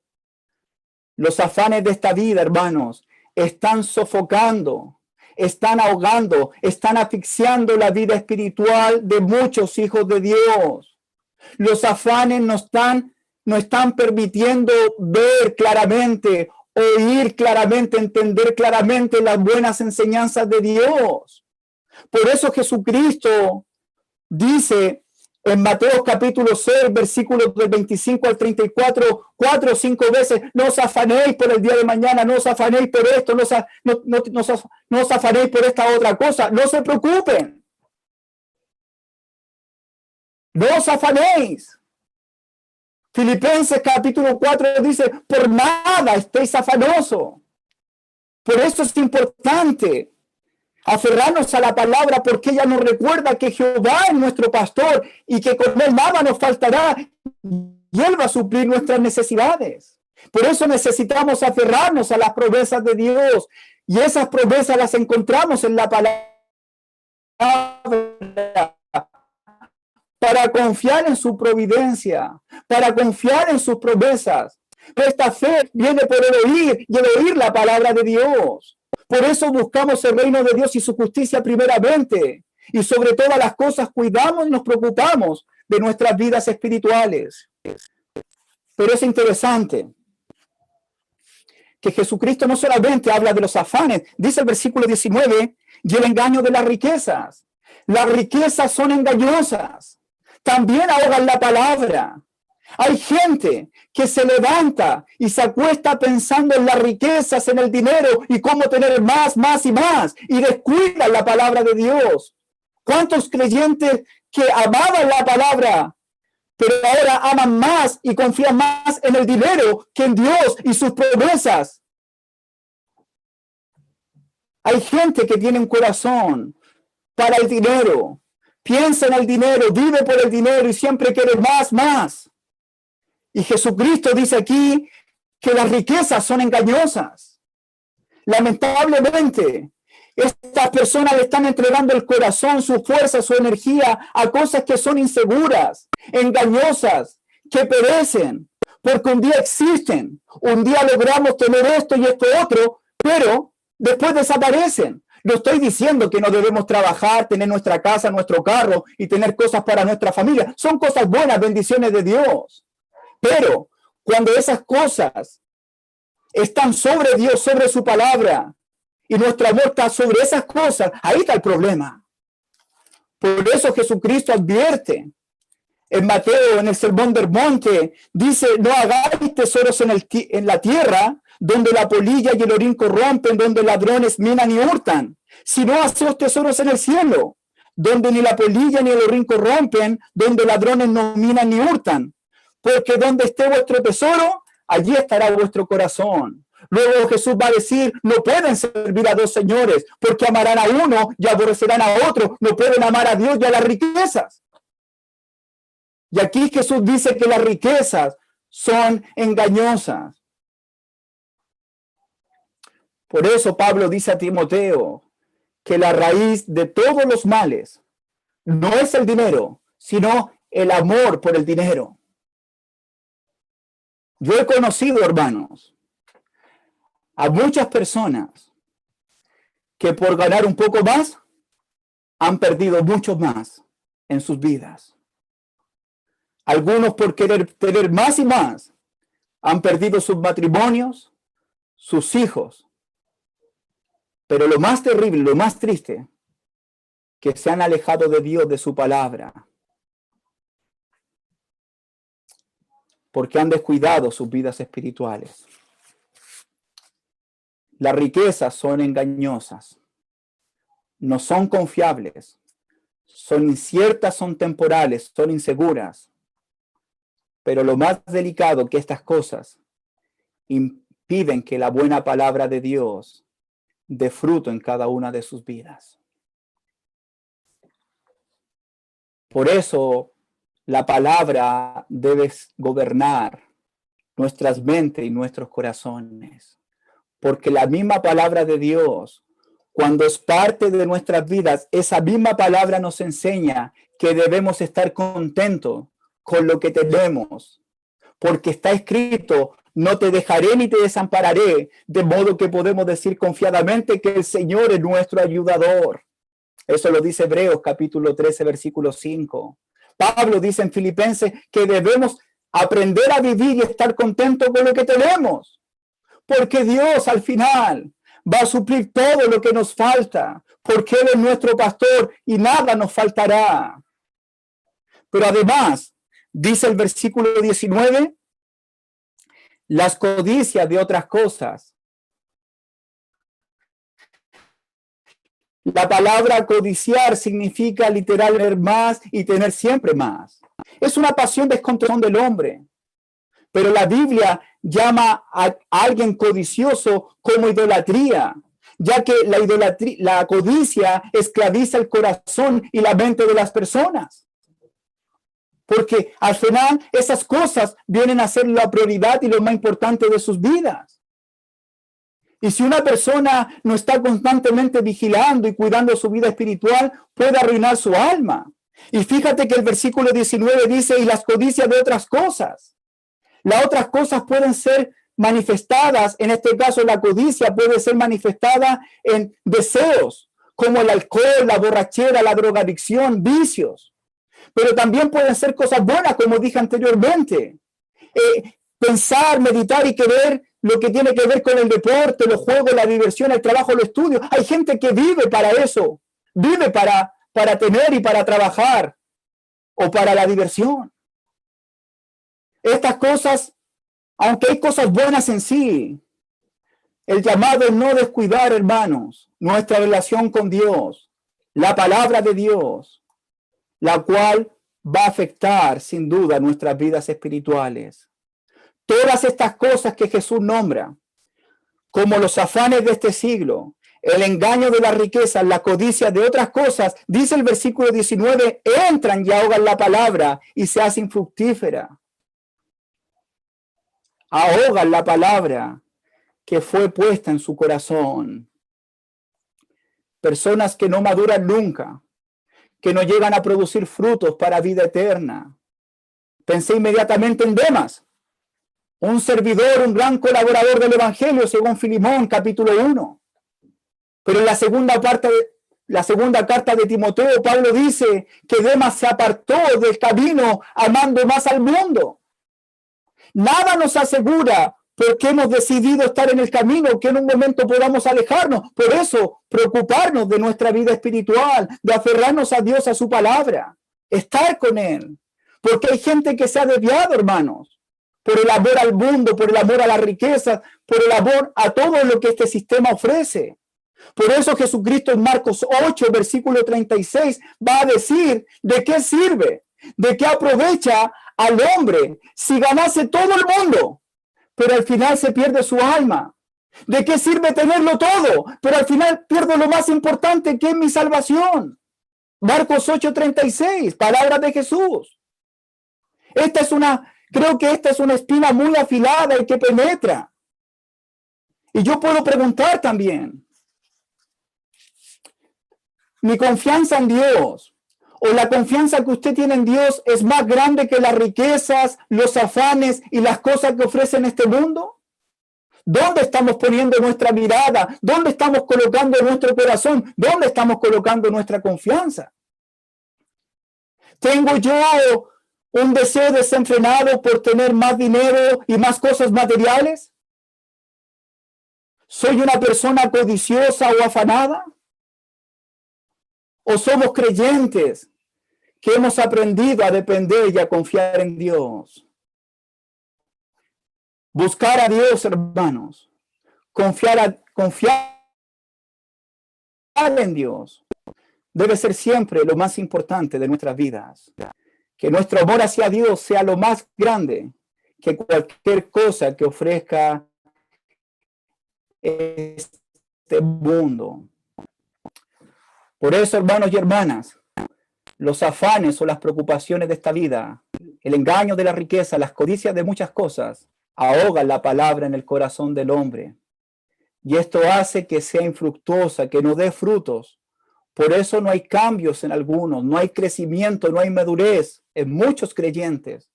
[SPEAKER 2] Los afanes de esta vida, hermanos, están sofocando, están ahogando, están asfixiando la vida espiritual de muchos hijos de Dios. Los afanes no están permitiendo ver claramente, oír claramente, entender claramente las buenas enseñanzas de Dios. Por eso Jesucristo dice en Mateo capítulo 6, versículos del 25 al 34, 4 o 5 veces: no os afanéis por el día de mañana, no os afanéis por esto, no os afanéis por esta otra cosa, no se preocupen. No os afanéis. Filipenses capítulo 4 dice: por nada estéis afanosos. Por eso es importante aferrarnos a la palabra, porque ella nos recuerda que Jehová es nuestro pastor y que con él nada nos faltará y él va a suplir nuestras necesidades. Por eso necesitamos aferrarnos a las promesas de Dios, y esas promesas las encontramos en la palabra para confiar en su providencia, para confiar en sus promesas. Esta fe viene por el oír y el oír la palabra de Dios. Por eso buscamos el reino de Dios y su justicia primeramente. Y sobre todas las cosas cuidamos y nos preocupamos de nuestras vidas espirituales. Pero es interesante que Jesucristo no solamente habla de los afanes, dice el versículo 19, y el engaño de las riquezas. Las riquezas son engañosas. También ahogan la palabra. Hay gente que se levanta y se acuesta pensando en las riquezas, en el dinero y cómo tener más, más y más, y descuidan la palabra de Dios. ¿Cuántos creyentes que amaban la palabra, pero ahora aman más y confían más en el dinero que en Dios y sus promesas? Hay gente que tiene un corazón para el dinero, piensa en el dinero, vive por el dinero y siempre quiere más, más. Y Jesucristo dice aquí que las riquezas son engañosas. Lamentablemente, estas personas le están entregando el corazón, su fuerza, su energía a cosas que son inseguras, engañosas, que perecen, porque un día existen, un día logramos tener esto y esto otro, pero después desaparecen. No estoy diciendo que no debemos trabajar, tener nuestra casa, nuestro carro y tener cosas para nuestra familia. Son cosas buenas, bendiciones de Dios. Pero cuando esas cosas están sobre Dios, sobre su palabra, y nuestro amor está sobre esas cosas, ahí está el problema. Por eso Jesucristo advierte en Mateo, en el Sermón del Monte, dice: no hagáis tesoros en la tierra, donde la polilla y el orín corrompen, donde ladrones minan y hurtan, sino haced tesoros en el cielo, donde ni la polilla ni el orín corrompen, donde ladrones no minan ni hurtan. Porque donde esté vuestro tesoro, allí estará vuestro corazón. Luego Jesús va a decir: no pueden servir a dos señores, porque amarán a uno y aborrecerán a otro. No pueden amar a Dios y a las riquezas. Y aquí Jesús dice que las riquezas son engañosas. Por eso Pablo dice a Timoteo que la raíz de todos los males no es el dinero, sino el amor por el dinero. Yo he conocido, hermanos, a muchas personas que por ganar un poco más han perdido mucho más en sus vidas. Algunos por querer tener más y más han perdido sus matrimonios, sus hijos. Pero lo más terrible, lo más triste, que se han alejado de Dios, de su palabra, porque han descuidado sus vidas espirituales. Las riquezas son engañosas, no son confiables, son inciertas, son temporales, son inseguras. Pero lo más delicado que estas cosas impiden que la buena palabra de Dios dé fruto en cada una de sus vidas. Por eso la palabra debe gobernar nuestras mentes y nuestros corazones, porque la misma palabra de Dios cuando es parte de nuestras vidas, esa misma palabra nos enseña que debemos estar contentos con lo que tenemos, porque está escrito: no te dejaré ni te desampararé, de modo que podemos decir confiadamente que el Señor es nuestro ayudador. Eso lo dice Hebreos capítulo 13, versículo 5. Pablo dice en Filipenses que debemos aprender a vivir y estar contentos con lo que tenemos, porque Dios al final va a suplir todo lo que nos falta, porque Él es nuestro pastor y nada nos faltará. Pero además, dice el versículo 19, las codicias de otras cosas. La palabra codiciar significa literal tener más y tener siempre más. Es una pasión descontrolada del hombre. Pero la Biblia llama a alguien codicioso como idolatría, ya que la codicia esclaviza el corazón y la mente de las personas. Porque al final esas cosas vienen a ser la prioridad y lo más importante de sus vidas. Y si una persona no está constantemente vigilando y cuidando su vida espiritual, puede arruinar su alma. Y fíjate que el versículo 19 dice: y las codicias de otras cosas. Las otras cosas pueden ser manifestadas, en este caso la codicia puede ser manifestada en deseos, como el alcohol, la borrachera, la drogadicción, vicios. Pero también pueden ser cosas buenas, como dije anteriormente. Pensar, meditar y querer lo que tiene que ver con el deporte, los juegos, la diversión, el trabajo, los estudios. Hay gente que vive para eso, vive para tener y para trabajar, o para la diversión. Estas cosas, aunque hay cosas buenas en sí, el llamado es no descuidar, hermanos, nuestra relación con Dios, la palabra de Dios, la cual va a afectar sin duda nuestras vidas espirituales. Todas estas cosas que Jesús nombra, como los afanes de este siglo, el engaño de las riquezas, la codicia de otras cosas, dice el versículo 19, entran y ahogan la palabra y se hacen fructífera. Ahogan la palabra que fue puesta en su corazón. Personas que no maduran nunca, que no llegan a producir frutos para vida eterna. Pensé inmediatamente en Demas, un servidor, un gran colaborador del Evangelio, según Filemón, capítulo 1. Pero en la segunda carta de Timoteo, Pablo dice que Demas se apartó del camino amando más al mundo. Nada nos asegura, porque hemos decidido estar en el camino, que en un momento podamos alejarnos. Por eso, preocuparnos de nuestra vida espiritual, de aferrarnos a Dios, a su palabra, estar con Él. Porque hay gente que se ha desviado, hermanos, por el amor al mundo, por el amor a la riqueza, por el amor a todo lo que este sistema ofrece. Por eso Jesucristo en Marcos 8, versículo 36, va a decir: ¿de qué sirve? ¿De qué aprovecha al hombre si ganase todo el mundo, pero al final se pierde su alma? ¿De qué sirve tenerlo todo, pero al final pierdo lo más importante, que es mi salvación? Marcos 8:36, palabras de Jesús. Creo que esta es una espina muy afilada y que penetra. Y yo puedo preguntar también, ¿mi confianza en Dios o la confianza que usted tiene en Dios es más grande que las riquezas, los afanes y las cosas que ofrecen este mundo? ¿Dónde estamos poniendo nuestra mirada? ¿Dónde estamos colocando nuestro corazón? ¿Dónde estamos colocando nuestra confianza? ¿Tengo yo un deseo desenfrenado por tener más dinero y más cosas materiales? ¿Soy una persona codiciosa o afanada? ¿O somos creyentes que hemos aprendido a depender y a confiar en Dios? Buscar a Dios, hermanos. Confiar en Dios debe ser siempre lo más importante de nuestras vidas. Que nuestro amor hacia Dios sea lo más grande que cualquier cosa que ofrezca este mundo. Por eso, hermanos y hermanas, los afanes o las preocupaciones de esta vida, el engaño de la riqueza, las codicias de muchas cosas, ahogan la palabra en el corazón del hombre. y esto hace que sea infructuosa, que no dé frutos. Por eso no hay cambios en algunos, no hay crecimiento, no hay madurez en muchos creyentes,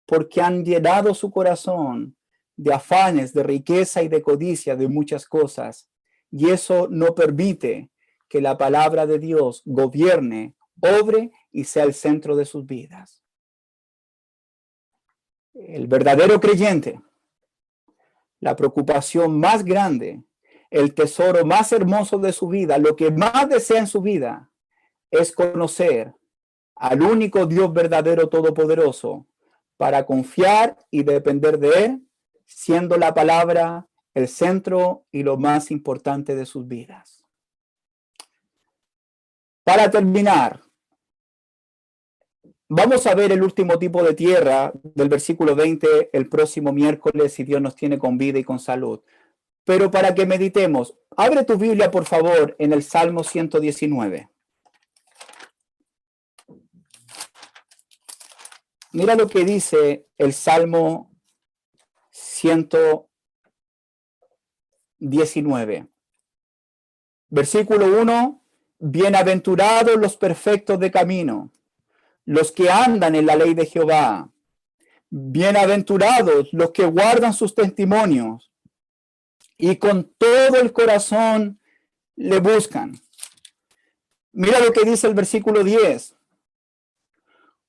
[SPEAKER 2] porque han llenado su corazón de afanes, de riqueza y de codicia, de muchas cosas. Y eso no permite que la palabra de Dios gobierne, obre y sea el centro de sus vidas. El verdadero creyente, la preocupación más grande, el tesoro más hermoso de su vida, lo que más desea en su vida, es conocer al único Dios verdadero todopoderoso para confiar y depender de Él, siendo la palabra el centro y lo más importante de sus vidas. Para terminar, vamos a ver el último tipo de tierra del versículo 20 el próximo miércoles, si Dios nos tiene con vida y con salud. Pero para que meditemos, abre tu Biblia, por favor, en el Salmo 119. Mira lo que dice el Salmo 119. Versículo 1, bienaventurados los perfectos de camino, los que andan en la ley de Jehová. Bienaventurados los que guardan sus testimonios y con todo el corazón le buscan. Mira lo que dice el versículo 10.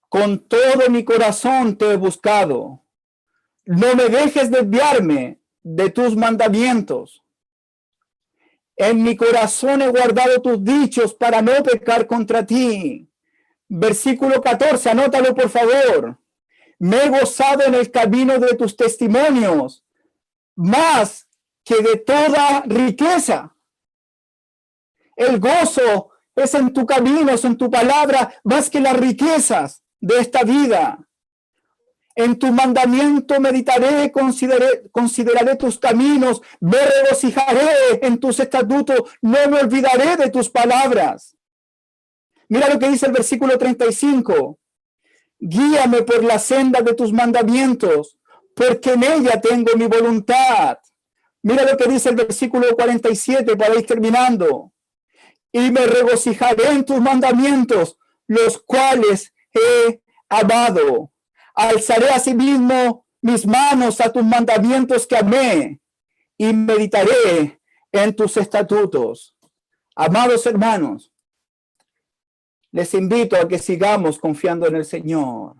[SPEAKER 2] Con todo mi corazón te he buscado. No me dejes desviarme de tus mandamientos. En mi corazón he guardado tus dichos para no pecar contra ti. Versículo 14, anótalo por favor. Me he gozado en el camino de tus testimonios, más que de toda riqueza. El gozo es en tu camino, es en tu palabra, más que las riquezas de esta vida. En tu mandamiento meditaré, consideraré tus caminos, me regocijaré en tus estatutos, no me olvidaré de tus palabras. Mira lo que dice el versículo 35. Guíame por la senda de tus mandamientos, porque en ella tengo mi voluntad. Mira lo que dice el versículo 47 para ir terminando. Y me regocijaré en tus mandamientos, los cuales he amado. Alzaré asimismo mis manos a tus mandamientos que amé, y meditaré en tus estatutos. Amados hermanos, les invito a que sigamos confiando en el Señor,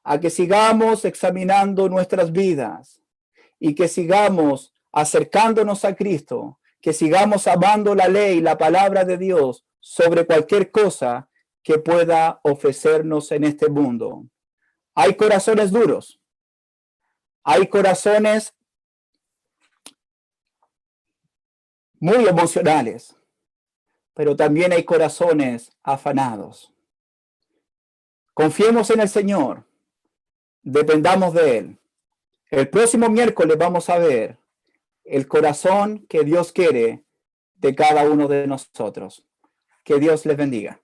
[SPEAKER 2] a que sigamos examinando nuestras vidas y que sigamos acercándonos a Cristo, que sigamos amando la ley, la palabra de Dios sobre cualquier cosa que pueda ofrecernos en este mundo. Hay corazones duros, hay corazones muy emocionales, pero también hay corazones afanados. Confiemos en el Señor, dependamos de Él. El próximo miércoles vamos a ver el corazón que Dios quiere de cada uno de nosotros. Que Dios les bendiga.